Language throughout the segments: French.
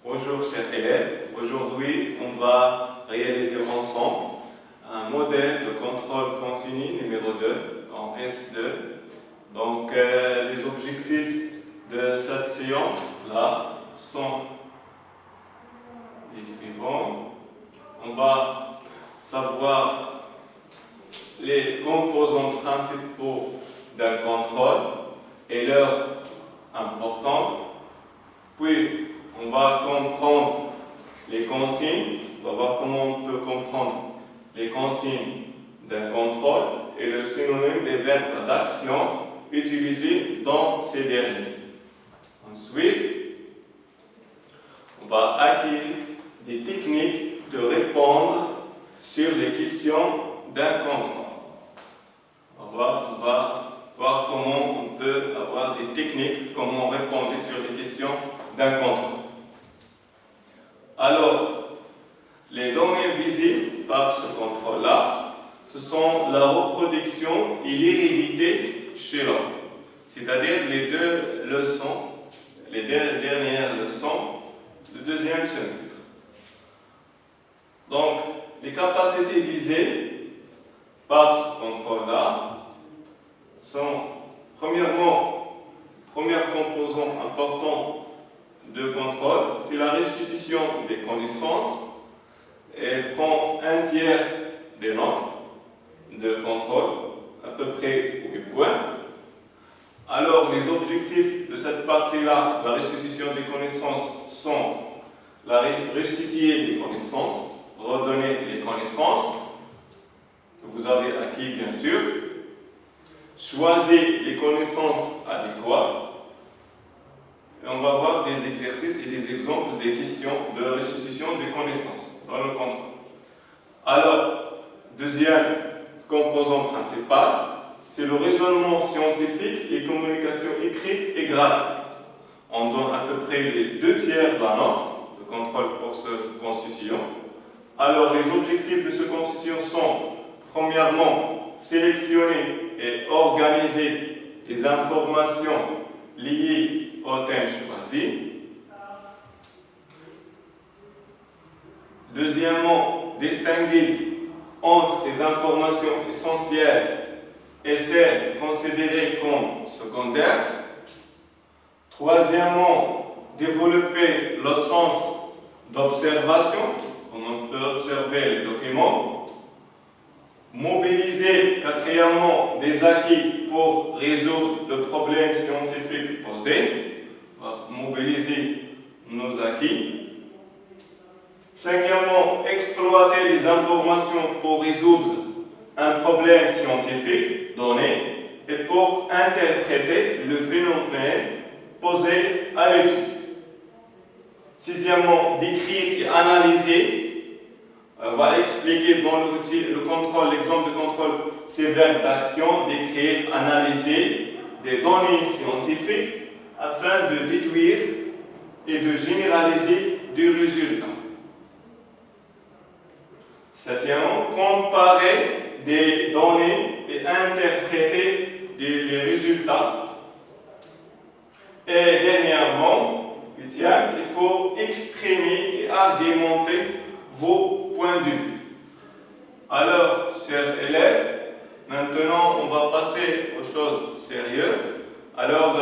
Bonjour chers élèves, aujourd'hui on va réaliser ensemble un modèle de contrôle continu numéro 2 en S2. Donc les objectifs de cette séance-là sont les suivants. On va savoir les composants principaux d'un contrôle et leur importance. Puis on va comprendre les consignes, on va voir comment on peut comprendre les consignes d'un contrôle et le synonyme des verbes d'action utilisés dans ces derniers. Ensuite, on va acquérir des techniques de répondre sur les questions d'un contrôle. On va voir comment on peut avoir des techniques, comment répondre sur les questions d'un contrôle. Alors, les données visées par ce contrôle-là, ce sont la reproduction et l'hérédité chez l'homme. C'est-à-dire les deux leçons, les dernières leçons du deuxième semestre. Donc, les capacités visées par ce contrôle-là sont, premièrement, premier composant important de contrôle, c'est la restitution des connaissances. Elle prend un tiers des notes de contrôle, à peu près 8 points. Alors, les objectifs de cette partie-là, la restitution des connaissances, sont la restituer les connaissances, redonner les connaissances que vous avez acquis bien sûr, choisir les connaissances adéquates. Et on va voir des exercices et des exemples des questions de restitution des connaissances dans le contrôle. Alors, deuxième composant principal, c'est le raisonnement scientifique et communication écrite et graphique. On donne à peu près les 2 tiers de la note de contrôle pour ce constituant. Alors, les objectifs de ce constituant sont, premièrement, sélectionner et organiser des informations liées au thème choisi. Deuxièmement, distinguer entre les informations essentielles et celles considérées comme secondaires. Troisièmement, développer le sens d'observation, comment on peut observer les documents. Mobiliser, quatrièmement, des acquis pour résoudre le problème scientifique posé. Mobiliser nos acquis. Cinquièmement, exploiter les informations pour résoudre un problème scientifique donné et pour interpréter le phénomène posé à l'étude. Sixièmement, décrire et analyser. On va expliquer dans le contrôle, l'exemple de contrôle, ces verbes d'action, décrire, analyser des données scientifiques afin de déduire et de généraliser des résultats. Septièmement, comparer des données et interpréter les résultats. Et dernièrement, huitième, il faut exprimer et argumenter vos points de vue. Alors, chers élèves, maintenant on va passer aux choses sérieuses. Alors,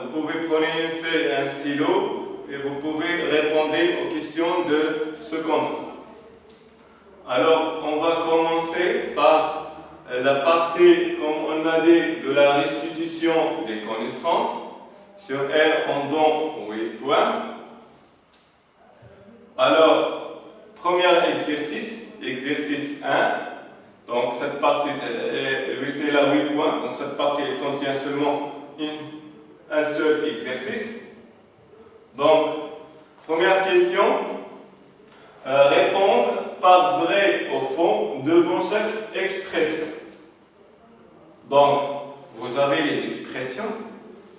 vous pouvez prendre une feuille et un stylo et vous pouvez répondre aux questions de ce contrôle. Alors, on va commencer par la partie, comme on a dit, de la restitution des connaissances. Sur elle, on donne 8 points. Alors, premier exercice, exercice 1. Donc, cette partie, c'est là 8 points. Donc, cette partie elle contient seulement un seul exercice. Donc, première question, répondre par vrai au fond devant chaque expression. Donc, vous avez les expressions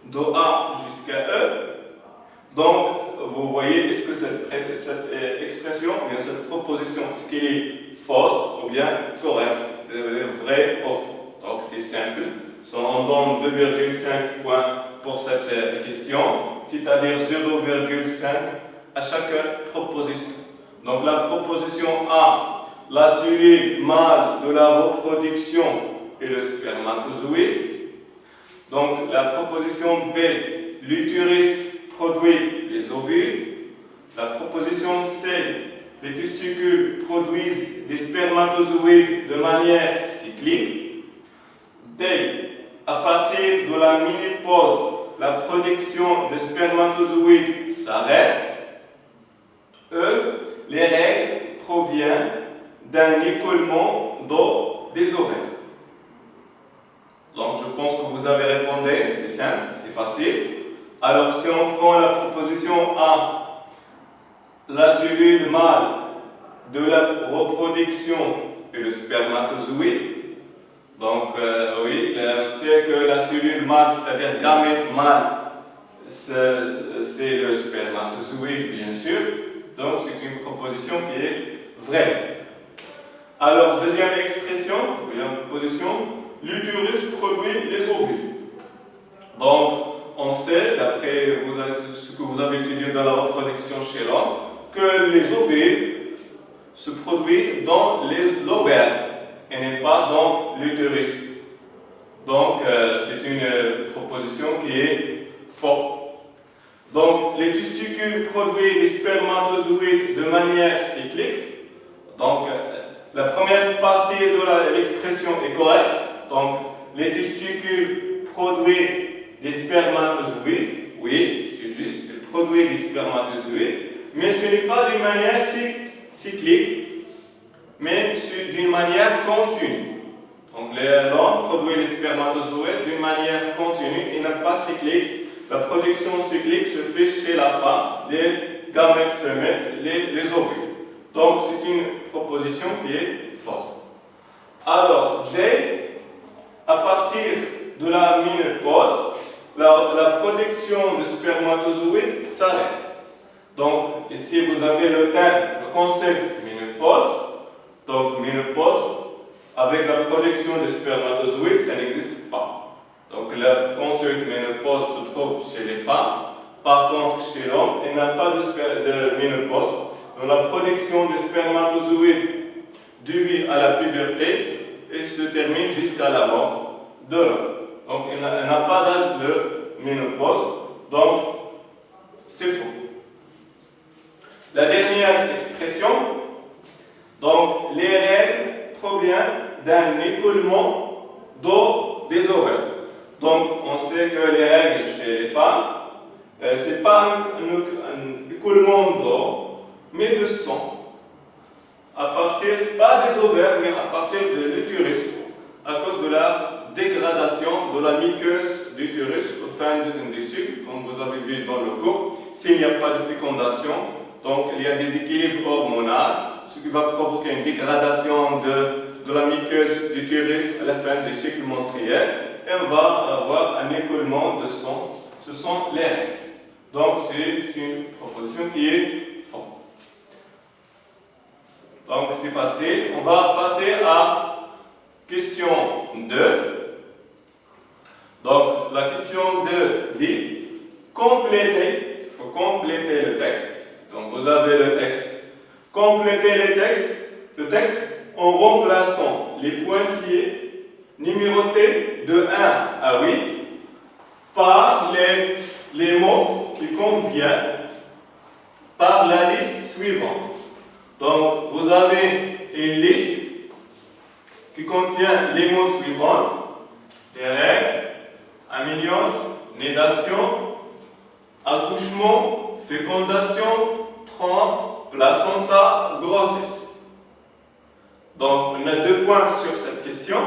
de A jusqu'à E. Donc, vous voyez, est-ce que cette expression, ou bien cette proposition, est-ce qu'elle est fausse ou bien correcte? C'est-à-dire vrai au fond. Donc, c'est simple. On donne 2,5 points pour cette question, c'est-à-dire 0,5 à chaque proposition. Donc la proposition A, la cellule mâle de la reproduction et le spermatozoïde. Donc la proposition B, l'utérus produit les ovules. La proposition C, les testicules produisent des spermatozoïdes de manière cyclique. D, à partir de la ménopause, la production de spermatozoïdes s'arrête. E, les règles proviennent d'un écoulement d'eau des ovaires. Donc je pense que vous avez répondu, c'est simple, c'est facile. Alors si on prend la proposition A, la cellule mâle de la reproduction et le spermatozoïde. Donc oui, c'est que la cellule mâle, c'est-à-dire gamète mâle, c'est le spermatozoïde bien sûr. Donc c'est une proposition qui est vraie. Alors deuxième expression, deuxième proposition, l'utérus produit les ovules. Donc on sait, d'après ce que vous avez étudié dans la reproduction chez l'homme, que les ovules se produisent dans l'ovaire et n'est pas dans l'utérus. Donc, c'est une proposition qui est fausse. Donc, les testicules produisent des spermatozoïdes de manière cyclique. Donc, la première partie de l'expression est correcte. Donc, les testicules produisent des spermatozoïdes. Oui, c'est juste, ils produisent des spermatozoïdes. Mais ce n'est pas d'une manière cyclique, mais d'une manière continue. Donc l'homme produit les spermatozoïdes d'une manière continue et non pas cyclique. La production cyclique se fait chez la femme, les gamètes femelles, les ovules. Donc c'est une proposition qui est fausse. Alors, dès à partir de la ménopause, la production de spermatozoïdes s'arrête. Donc, ici, vous avez le terme, le concept ménopause. Donc, ménopause, avec la production de spermatozoïdes, ça n'existe pas. Donc, le concept ménopause se trouve chez les femmes. Par contre, chez l'homme, il n'y a pas de ménopause. Donc, la production de spermatozoïdes due à la puberté et se termine jusqu'à la mort de l'homme. Donc, il n'a pas d'âge de ménopause. Donc, c'est faux. La dernière expression, donc les règles proviennent d'un écoulement d'eau des ovaires. Donc on sait que les règles chez les femmes, ce n'est pas un écoulement d'eau, mais de sang. À partir, pas des ovaires, mais à partir de l'utérus, à cause de la dégradation de la muqueuse d'utérus au fin du cycle, comme vous avez vu dans le cours. S'il n'y a pas de fécondation, donc il y a des équilibres hormonaux, ce qui va provoquer une dégradation de la muqueuse d'utérus à la fin du cycle menstruel, et on va avoir un écoulement de sang. Ce sont les règles. Donc c'est une proposition qui est fausse. Donc c'est facile. On va passer à question 2. Donc la question 2 dit compléter, il faut compléter le texte. Donc vous avez le texte. Complétez le texte en remplaçant les pointillés numérotés de 1 à 8 par les mots qui conviennent par la liste suivante. Donc vous avez une liste qui contient les mots suivants: les règles, amnios, nidation, accouchement, fécondation, trompe, placenta, grossesse. Donc, on a 2 points sur cette question,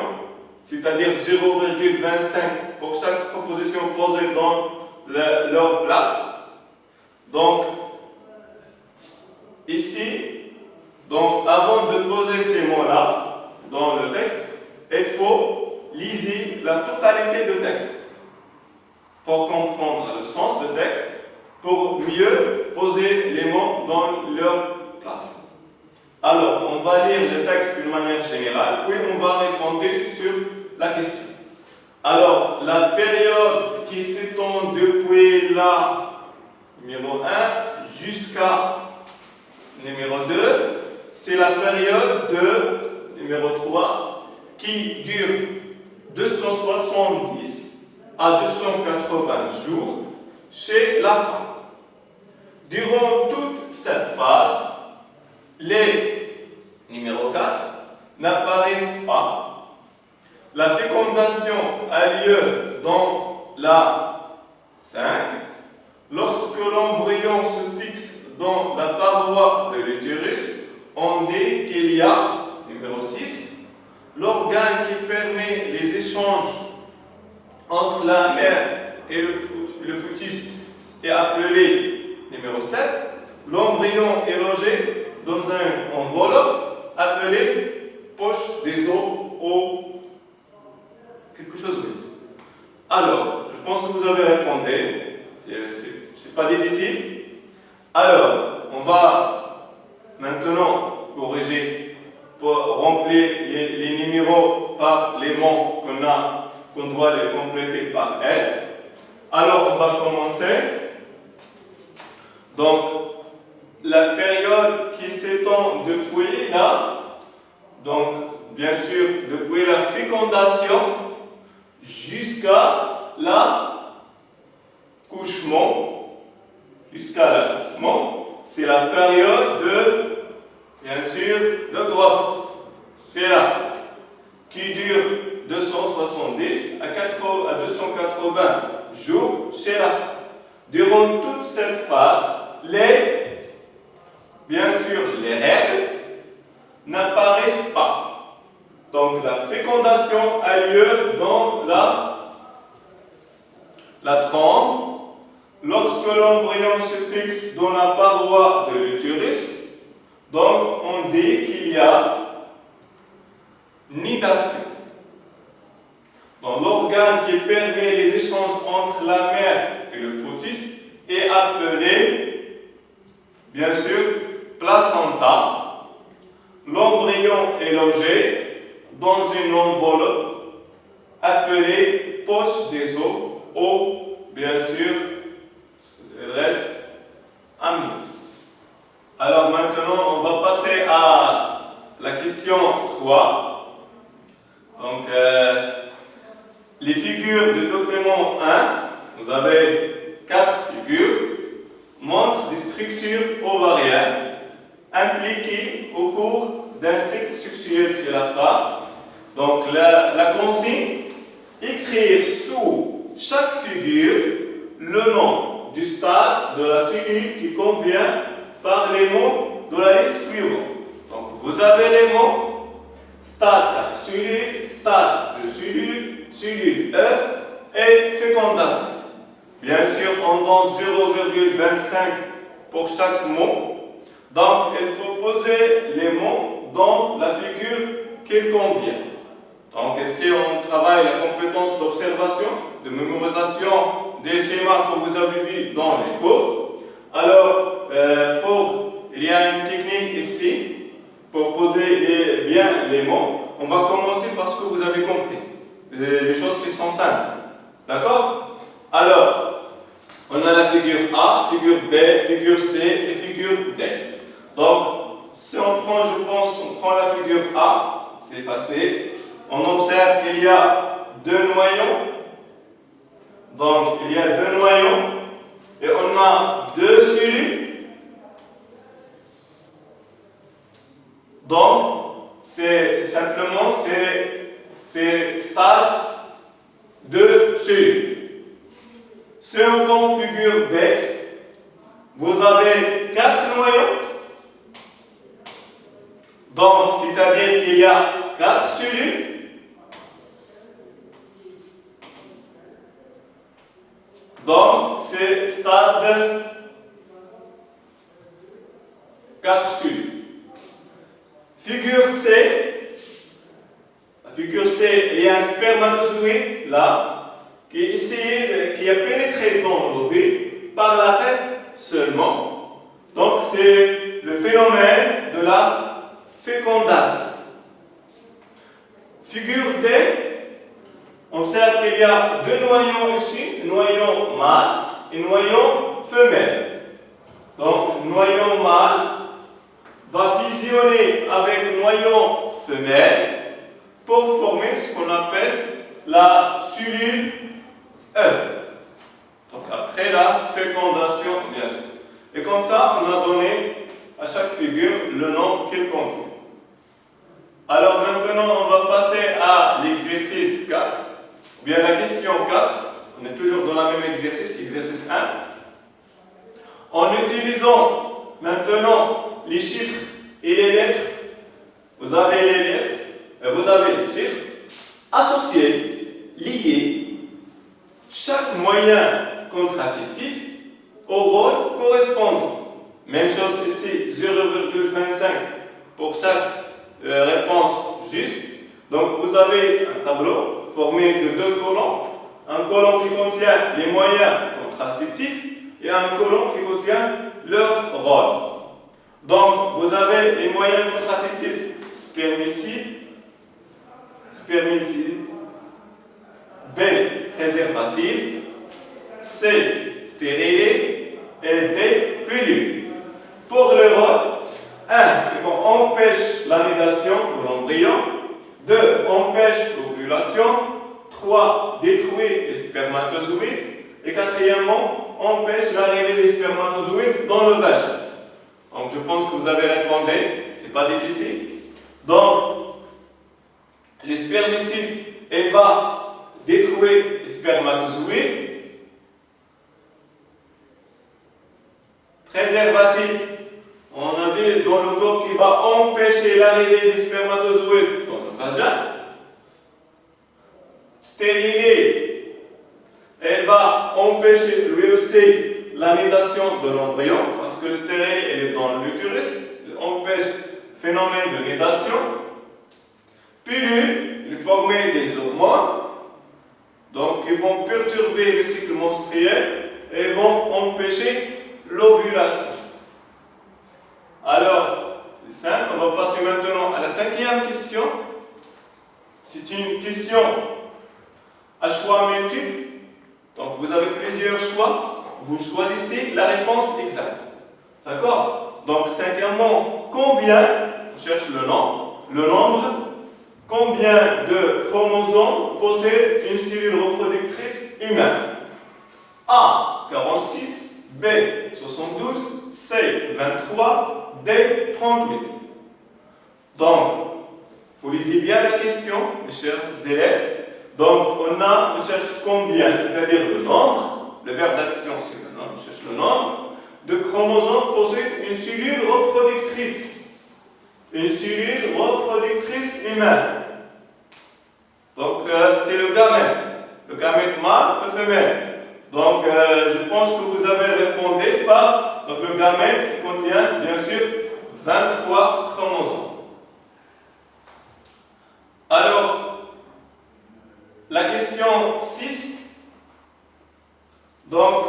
c'est-à-dire 0,25 pour chaque proposition posée dans leur place. Donc, ici, donc, avant de poser ces mots-là dans le texte, il faut lire la totalité du texte pour comprendre le sens du texte, pour mieux poser les mots dans leur place. Alors, on va lire le texte d'une manière générale, puis on va répondre sur la question. Alors, la période qui s'étend depuis la numéro 1 jusqu'à jusqu'à numéro 2, c'est la période de numéro 3 qui dure 270 à 280 jours chez la femme. Durant toute cette phase, les numéro 4 n'apparaissent pas. La fécondation a lieu dans la 5 lorsque l'embryon se fixe dans la paroi de l'utérus. On dit qu'il y a, numéro 6, l'organe qui permet les échanges entre la mère et le fœtus est appelé numéro 7. L'embryon est logé dans un enveloppe appelé poche des os ou quelque chose d'autre. Alors, je pense que vous avez répondu. C'est pas difficile. Alors, on va maintenant corriger pour remplir les numéros par les mots qu'on doit les compléter par elle. Alors, on va commencer. Donc, la période qui s'étend depuis là, donc, bien sûr, depuis la fécondation jusqu'à l'accouchement, c'est la période de, bien sûr, de grossesse chez la femme, qui dure 270 à 280 jours chez la femme. Durant toute cette phase, bien sûr, les règles n'apparaissent pas. Donc la fécondation a lieu dans la trompe. Lorsque l'embryon se fixe dans la paroi de l'utérus, donc on dit qu'il y a nidation. Donc l'organe qui permet les échanges entre la mère et le fœtus est appelé, bien sûr, placenta. L'embryon est logé dans une enveloppe appelée poche des os ou, bien sûr, le reste amnios. Alors maintenant, on va passer à la question 3. Donc, les figures du document 1, vous avez 4 figures, montrent des structures ovariennes impliquées au cours d'un cycle sexuel chez la femme. Donc, la consigne, écrire sous chaque figure le nom du stade de la cellule qui convient par les mots de la liste suivante. Donc, vous avez les mots stade 4 cellules, stade de cellule, cellule œuf et fécondation. Bien sûr, on donne 0,25 pour chaque mot. Donc, il faut poser les mots dans la figure qui convient. Donc, ici, on travaille la compétence d'observation, de mémorisation des schémas que vous avez vus dans les cours. Alors, il y a une technique ici pour poser bien les mots. On va commencer par ce que vous avez compris. Les choses qui sont simples. D'accord? Alors, on a la figure A, figure B, figure C et figure D. Donc, si on prend, on prend la figure A, c'est facile. On observe qu'il y a 2 noyaux. Donc, il y a 2 noyaux et on a 2 cellules. Donc, c'est simplement c'est stade de cellules. Si on prend figure B, vous avez 4 noyaux. Donc, c'est-à-dire qu'il y a 4 cellules. Donc, c'est stade 4 cellules. Figure C. La figure C, il y a un spermatozoïde là, qui a pénétré dans l'ovule par la tête seulement. Donc, c'est le phénomène de la fécondation. Figure D, on observe qu'il y a 2 noyaux ici, noyau mâle et noyau femelle. Donc, noyau mâle va fusionner avec noyau femelle pour former ce qu'on appelle la cellule œuf. Donc, après la fécondation, bien sûr. Et comme ça, on a donné à chaque figure le nom qu'il contient. Alors maintenant, on va passer à l'exercice 4, ou bien la question 4. On est toujours dans le même exercice, exercice 1. En utilisant maintenant les chiffres et les lettres, vous avez les lettres, vous avez les chiffres associés, liés, chaque moyen contraceptif au rôle correspondant. Même chose ici, 0,25 pour chaque réponse juste. Donc vous avez un tableau formé de deux colonnes. Un colonne qui contient les moyens contraceptifs et un colonne qui contient leur rôle. Donc vous avez les moyens contraceptifs spermicide, B, préservatif, C, stérile et D, pilule. Pour le rôle, 1. Empêche l'anidation de l'embryon. 2. Empêche l'ovulation. 3. Détruit les spermatozoïdes. Et quatrièmement, empêche l'arrivée des spermatozoïdes dans le vagin. Donc je pense que vous avez répondu, c'est pas difficile. Donc, le spermicide, il va détruire les spermatozoïdes. Préservatif, on a vu dans le corps qui va empêcher l'arrivée des spermatozoïdes dans le vagin. Stérilé, elle va empêcher lui aussi l'anidation de l'embryon, parce que le stérilé elle est dans l'utérus, elle empêche le phénomène de nidation. Pilule, il forme des hormones, donc ils vont perturber le cycle menstruel et vont empêcher l'ovulation. Alors, c'est simple, on va passer maintenant à la 5e question. C'est une question à choix multiple. Donc, vous avez plusieurs choix. Vous choisissez la réponse exacte. D'accord? Donc, 5e, combien, on cherche le nombre, combien de chromosomes possède une cellule reproductrice humaine? A, 46, B, 72, C, 23, D, 38. Donc, vous lisez bien la question, mes chers élèves. Donc, on cherche combien, c'est-à-dire le nombre, le verbe d'action, c'est le nombre, on cherche le nombre de chromosomes possède une cellule reproductrice. Une cellule reproductrice humaine. Donc, c'est le gamète mâle et femelle. Donc, je pense que vous avez répondu par, donc le gamète contient bien sûr 23 chromosomes. Alors, la question 6, donc,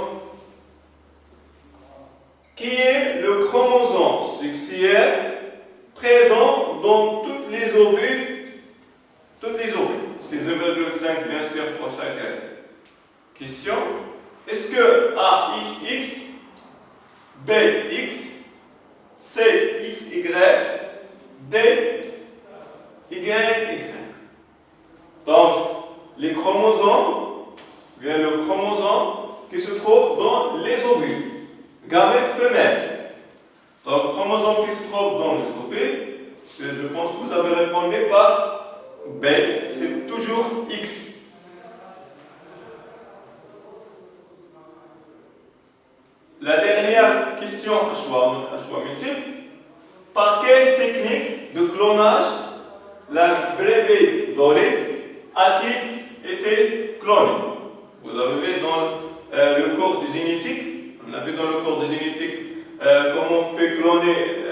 qui est le chromosome sexuel présent dans toutes les ovules? C'est 0,5 bien sûr pour chaque question. Est-ce que A, XX, B, X, C, XY, D, YY? Donc, les chromosomes, bien le chromosome qui se trouve dans les ovules, gamète femelle. Donc, chromosome qui se trouve dans les ovules, je pense que vous avez répondu par B, c'est toujours X. La dernière question à choix multiple. Par quelle technique de clonage la brebis dorée a-t-il été clonée? Vous avez vu dans le cours de génétique, on a vu dans le cours de génétique comment on fait cloner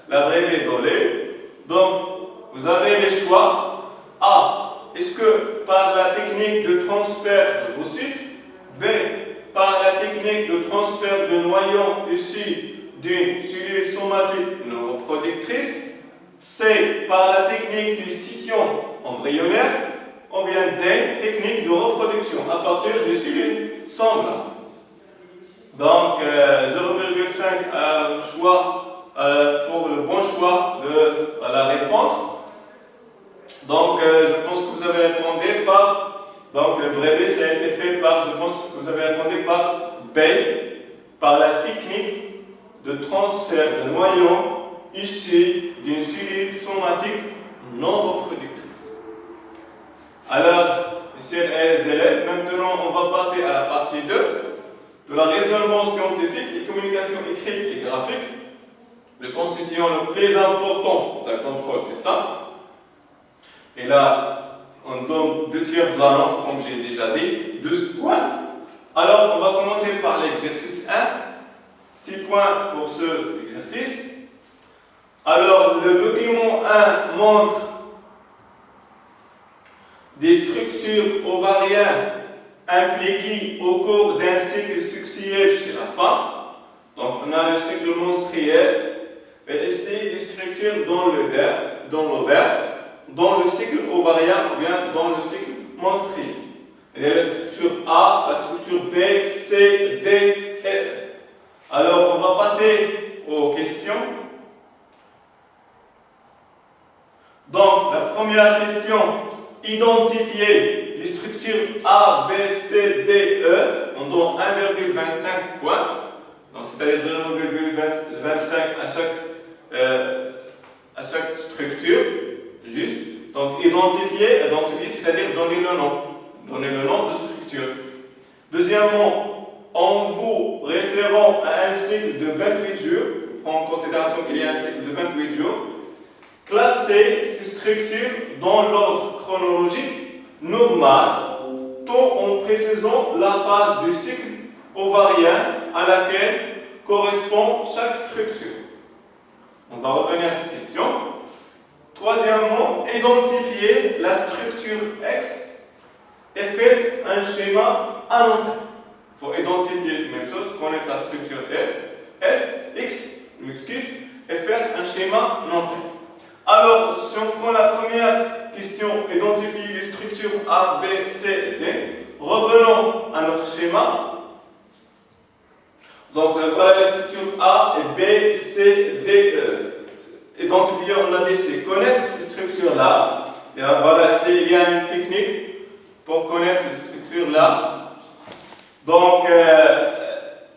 la brebis dorée. Donc, vous avez les choix. A. Est-ce que par la technique de transfert de l'ovocyte? B. Par la technique de transfert de noyaux issus d'une cellule somatique non reproductrice? C. Par la technique de scission embryonnaire? Ou bien D. Technique de reproduction à partir de cellules semblables? Donc 0,5 choix pour le bon choix de la réponse. Donc je pense que vous avez répondu par, donc le brevet ça a été fait par, je pense que vous avez répondu par B, par la technique de transfert de noyaux issus d'une cellule somatique non reproductrice. Alors, chers élèves, maintenant on va passer à la partie 2 de la raisonnement scientifique et communication écrite et graphique. Le constituant le plus important d'un contrôle, c'est ça. Et là, on donne 2 tiers de la note, comme j'ai déjà dit, 12 points. Alors, on va commencer par l'exercice 1. 6 points pour ce exercice. Alors, le document 1 montre des structures ovariennes impliquées au cours d'un cycle sexuel chez la femme. Donc, on a le cycle menstruel, et ici, des structures dans l'ovaire, dans le cycle ovarien ou bien dans le cycle menstruel. Il y a la structure A, la structure B, C, D, E. Alors, on va passer aux questions. Donc, la première question, identifier les structures A, B, C, D, E. On donne 1,25 points. Donc, c'est-à-dire 0,25 à chaque structure. Juste. Donc, identifier, c'est-à-dire donner le nom. Donner le nom de structure. Deuxièmement, en vous référant à un cycle de 28 jours, prends en considération qu'il y a un cycle de 28 jours, classez ces structures dans l'ordre chronologique normal, tout en précisant la phase du cycle ovarien à laquelle correspond chaque structure. On va revenir à cette question. Troisièmement, identifier la structure X et faire un schéma à long terme. Il faut identifier la même chose, connaître la structure S, X, et faire un schéma long terme. Alors, si on prend la première question, identifier les structures A, B, C, D, revenons à notre schéma. Donc, voilà les structures A et B, C, D, E. Identifier, on a dit, c'est connaître ces structures-là. Et voilà, il y a une technique pour connaître les structures-là. Donc,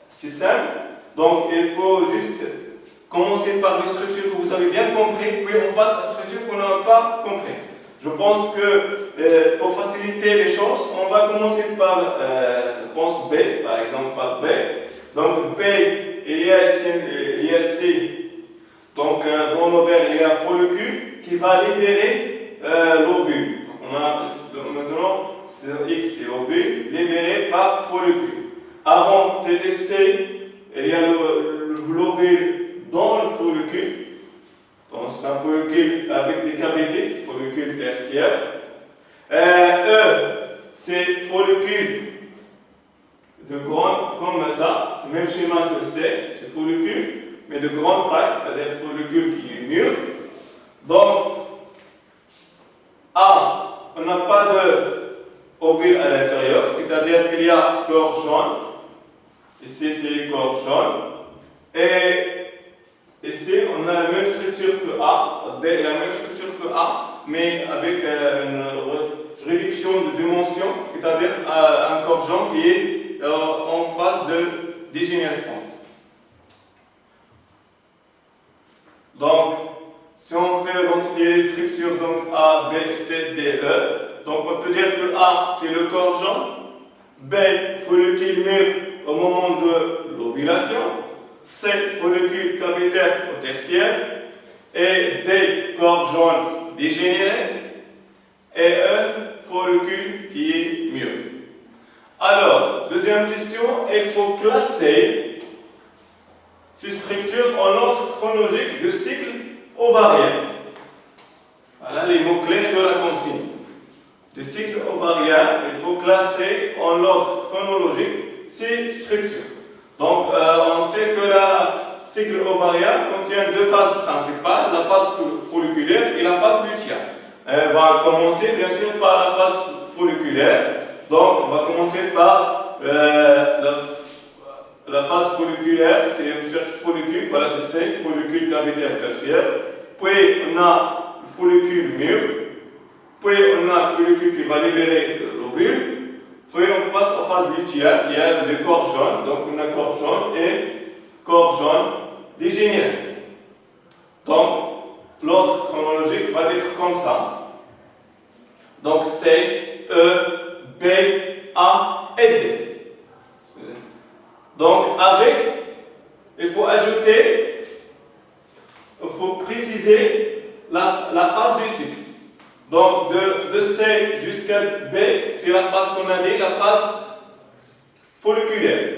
c'est simple. Donc, il faut juste commencer par les structures que vous avez bien compris, puis on passe à la structure qu'on n'a pas compris. Je pense que pour faciliter les choses, on va commencer par, je pense, B, par exemple, par B. Donc, B, il y a C. Donc, dans l'ovaire, il y a un follicule qui va libérer l'ovule. On a maintenant X et ovule libéré par follicule. Avant, c'était C, il y a l'ovule dans le follicule. Donc, c'est un follicule avec des cavités, follicule tertiaire. E, c'est follicule de grande, comme ça, c'est le même schéma que C, c'est follicule, mais de grande taille, c'est-à-dire follicule qui est mûr. Donc, A, on n'a pas d'ovule à l'intérieur, c'est-à-dire qu'il y a corps jaune. Ici, c'est corps jaune. Et ici, on a la même structure que A, D est la même structure que A, mais avec une réduction de dimension, c'est-à-dire un corps jaune qui est en phase de dégénérescence. Donc, si on fait identifier les structures donc A, B, C, D, E, donc on peut dire que A, c'est le corps jaune, B, follicule mûr au moment de l'ovulation, C, follicule cavitaire au tertiaire, et D, corps jaune dégénéré, et E, follicule qui est mûr. Alors, deuxième question, il faut classer ces structures en ordre chronologique de cycle ovarien. Voilà les mots-clés de la consigne. De cycle ovarien, il faut classer en ordre chronologique ces structures. Donc, on sait que le cycle ovarien contient 2 phases principales, la phase folliculaire et la phase lutéale. On va commencer bien sûr par la phase folliculaire. Donc, on va commencer par la phase phase folliculaire, c'est on cherche follicule, voilà c'est C, follicule cavitaire tertiaire. Puis on a le follicule mûr. Puis on a le follicule qui va libérer l'ovule. Puis on passe en phase lutéale qui a des corps jaunes. Donc on a corps jaune et corps jaune dégénéré. Donc l'ordre chronologique va être comme ça. Donc C, E, B, A et D. Donc avec, il faut ajouter, il faut préciser la phase du cycle. Donc de C jusqu'à B, c'est la phase qu'on a dit, la phase folliculaire.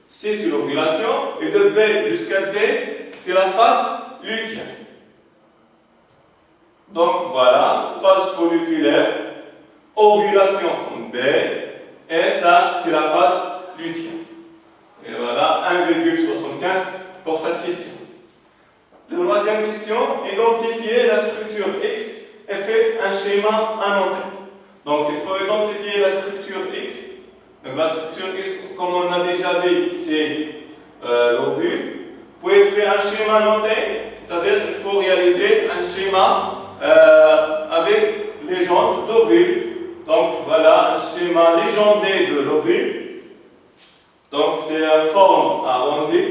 C c'est l'ovulation et de B jusqu'à D, c'est la phase lutéale. Donc voilà, phase folliculaire, ovulation en B, et ça c'est la phase lutéale. Et voilà, 1,75 pour cette question. Troisième question, identifier la structure X et faire un schéma annoté. Donc il faut identifier la structure X. Donc la structure X, comme on a déjà dit, c'est l'ovule. Vous pouvez faire un schéma annoté, c'est-à-dire qu'il faut réaliser un schéma avec légende d'ovule. Donc voilà, un schéma légendé de l'ovule. Donc c'est une forme arrondie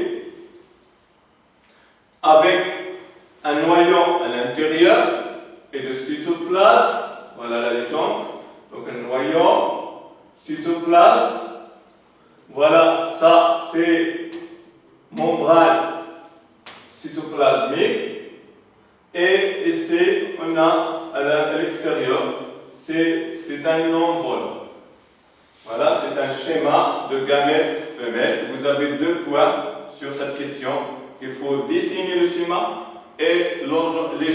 avec un noyau à l'intérieur et le cytoplasme. Voilà la légende. Donc un noyau, cytoplasme. Voilà, ça c'est membrane cytoplasmique. Et ici on a à l'extérieur, c'est un envol. Voilà, c'est un schéma de gamètes femelles. Vous avez 2 points sur cette question. Il faut dessiner le schéma et les